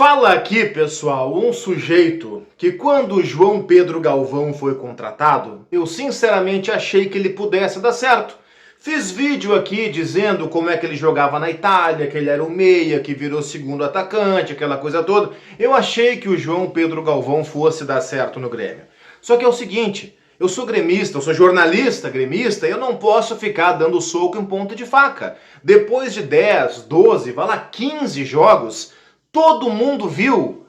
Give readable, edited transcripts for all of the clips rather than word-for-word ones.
Fala aqui, pessoal, um sujeito que quando o João Pedro Galvão foi contratado, eu sinceramente achei que ele pudesse dar certo. Fiz vídeo aqui dizendo como é que ele jogava na Itália, que ele era o meia, que virou segundo atacante, aquela coisa toda. Eu achei que o João Pedro Galvão fosse dar certo no Grêmio. Só que é o seguinte, eu sou gremista, eu sou jornalista gremista, eu não posso ficar dando soco em ponta de faca. Depois de 10, 12, vai lá 15 jogos, todo mundo viu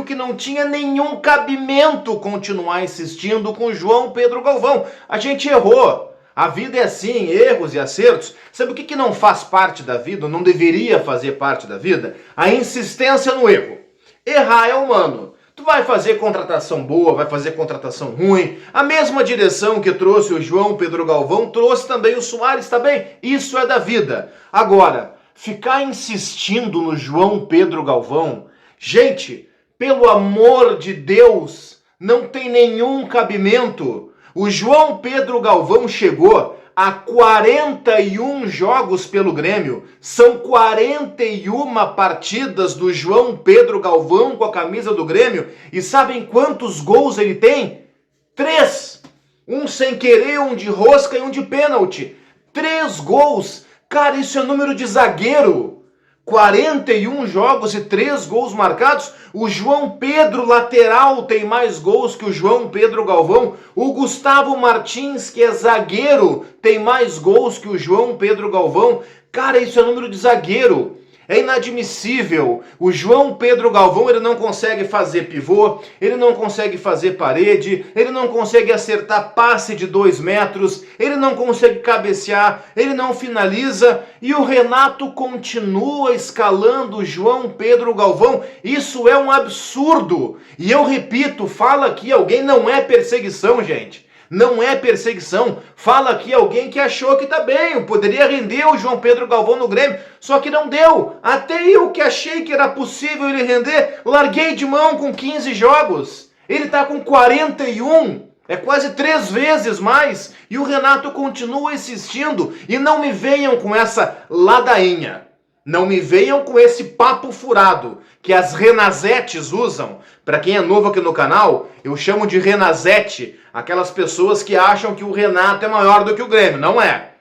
que não tinha nenhum cabimento continuar insistindo com João Pedro Galvão. A gente errou. A vida é assim, erros e acertos. Sabe o que não faz parte da vida, não deveria fazer parte da vida? A insistência no erro. Errar é humano. Tu vai fazer contratação boa, vai fazer contratação ruim. A mesma direção que trouxe o João Pedro Galvão, trouxe também o Soares, tá bem? Isso é da vida. Agora, ficar insistindo no João Pedro Galvão, gente, pelo amor de Deus, não tem nenhum cabimento. O João Pedro Galvão chegou a 41 jogos pelo Grêmio. São 41 partidas do João Pedro Galvão com a camisa do Grêmio. E sabem quantos gols ele tem? 3. Um sem querer, um de rosca e um de pênalti. 3 gols. Cara, isso é número de zagueiro. 41 jogos e 3 gols marcados. O João Pedro, lateral, tem mais gols que o João Pedro Galvão. O Gustavo Martins, que é zagueiro, tem mais gols que o João Pedro Galvão. Cara, isso é número de zagueiro. É inadmissível. O João Pedro Galvão, ele não consegue fazer pivô, ele não consegue fazer parede, ele não consegue acertar passe de 2 metros, ele não consegue cabecear, ele não finaliza, e o Renato continua escalando o João Pedro Galvão. Isso é um absurdo. E eu repito, fala aqui alguém, não é perseguição, gente. Não é perseguição. Fala aqui alguém que achou que tá bem, poderia render o João Pedro Galvão no Grêmio, só que não deu. Até eu que achei que era possível ele render, larguei de mão com 15 jogos. Ele tá com 41, é quase 3 vezes mais, e o Renato continua insistindo. E não me venham com essa ladainha. Não me venham com esse papo furado que as renazetes usam. Para quem é novo aqui no canal, eu chamo de renazete aquelas pessoas que acham que o Renato é maior do que o Grêmio. Não é.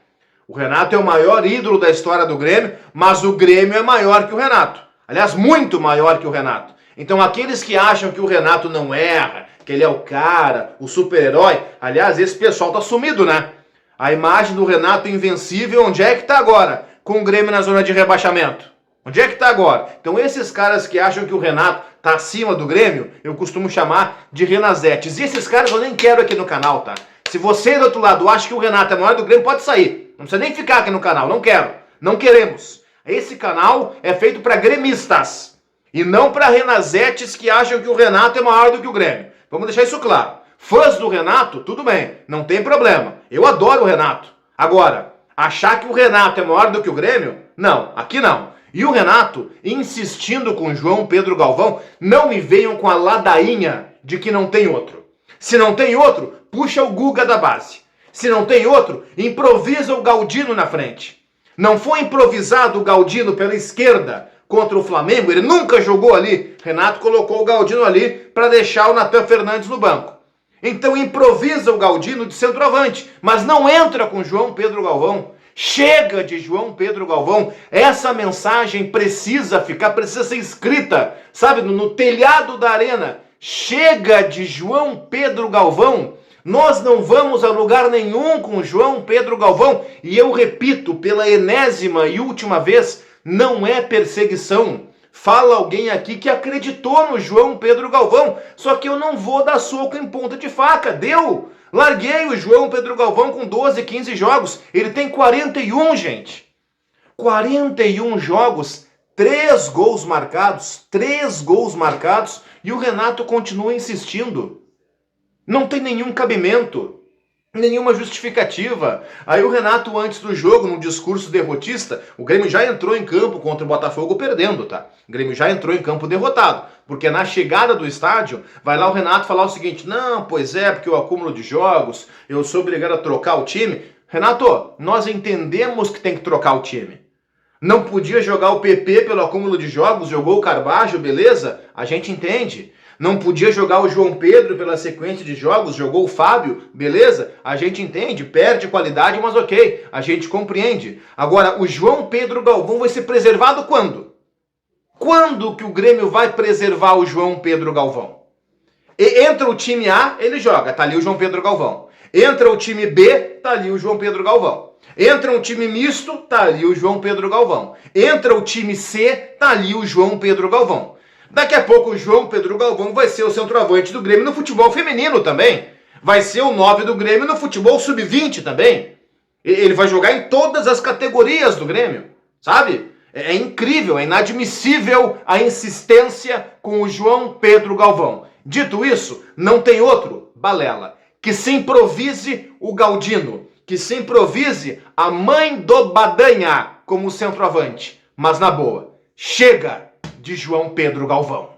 O Renato é o maior ídolo da história do Grêmio, mas o Grêmio é maior que o Renato. Aliás, muito maior que o Renato. Então aqueles que acham que o Renato não erra, que ele é o cara, o super-herói, aliás, esse pessoal tá sumido, né? A imagem do Renato invencível, onde é que tá agora? Com o Grêmio na zona de rebaixamento. Onde é que tá agora? Então esses caras que acham que o Renato tá acima do Grêmio, eu costumo chamar de renazetes. E esses caras eu nem quero aqui no canal, tá? Se você do outro lado acha que o Renato é maior do Grêmio, pode sair. Não precisa nem ficar aqui no canal, não quero. Não queremos. Esse canal é feito para gremistas e não para renazetes que acham que o Renato é maior do que o Grêmio. Vamos deixar isso claro. Fãs do Renato, tudo bem, não tem problema. Eu adoro o Renato. Agora, achar que o Renato é maior do que o Grêmio? Não, aqui não. E o Renato, insistindo com João Pedro Galvão, não me venham com a ladainha de que não tem outro. Se não tem outro, puxa o Guga da base. Se não tem outro, improvisa o Galdino na frente. Não foi improvisado o Galdino pela esquerda contra o Flamengo, ele nunca jogou ali. Renato colocou o Galdino ali para deixar o Natan Fernandes no banco. Então improvisa o Galdino de centroavante, mas não entra com João Pedro Galvão. Chega de João Pedro Galvão. Essa mensagem precisa ser escrita, sabe, no telhado da arena. Chega de João Pedro Galvão. Nós não vamos a lugar nenhum com João Pedro Galvão. E eu repito pela enésima e última vez, não é perseguição. Fala alguém aqui que acreditou no João Pedro Galvão. Só que eu não vou dar soco em ponta de faca. Deu. Larguei o João Pedro Galvão com 12, 15 jogos. Ele tem 41, gente. 41 jogos, 3 gols marcados. 3 gols marcados. E o Renato continua insistindo. Não tem nenhum cabimento. Nenhuma justificativa. Aí o Renato, antes do jogo, num discurso derrotista, o Grêmio já entrou em campo contra o Botafogo perdendo, tá? O Grêmio já entrou em campo derrotado. Porque na chegada do estádio, vai lá o Renato falar o seguinte: não, pois é, porque o acúmulo de jogos, eu sou obrigado a trocar o time. Renato, nós entendemos que tem que trocar o time. Não podia jogar o PP pelo acúmulo de jogos, jogou o Carvalho, beleza? A gente entende. Não podia jogar o João Pedro pela sequência de jogos, jogou o Fábio, beleza? A gente entende, perde qualidade, mas ok, a gente compreende. Agora, o João Pedro Galvão vai ser preservado quando? Quando que o Grêmio vai preservar o João Pedro Galvão? Entra o time A, ele joga, tá ali o João Pedro Galvão. Entra o time B, tá ali o João Pedro Galvão. Entra um time misto, tá ali o João Pedro Galvão. Entra o time C, tá ali o João Pedro Galvão. Daqui a pouco o João Pedro Galvão vai ser o centroavante do Grêmio no futebol feminino também. Vai ser o 9 do Grêmio no futebol sub-20 também. Ele vai jogar em todas as categorias do Grêmio, sabe? É incrível, é inadmissível a insistência com o João Pedro Galvão. Dito isso, não tem outro, balela. Que se improvise o Galdino, que se improvise a mãe do Badanha como centroavante. Mas na boa, chega de João Pedro Galvão.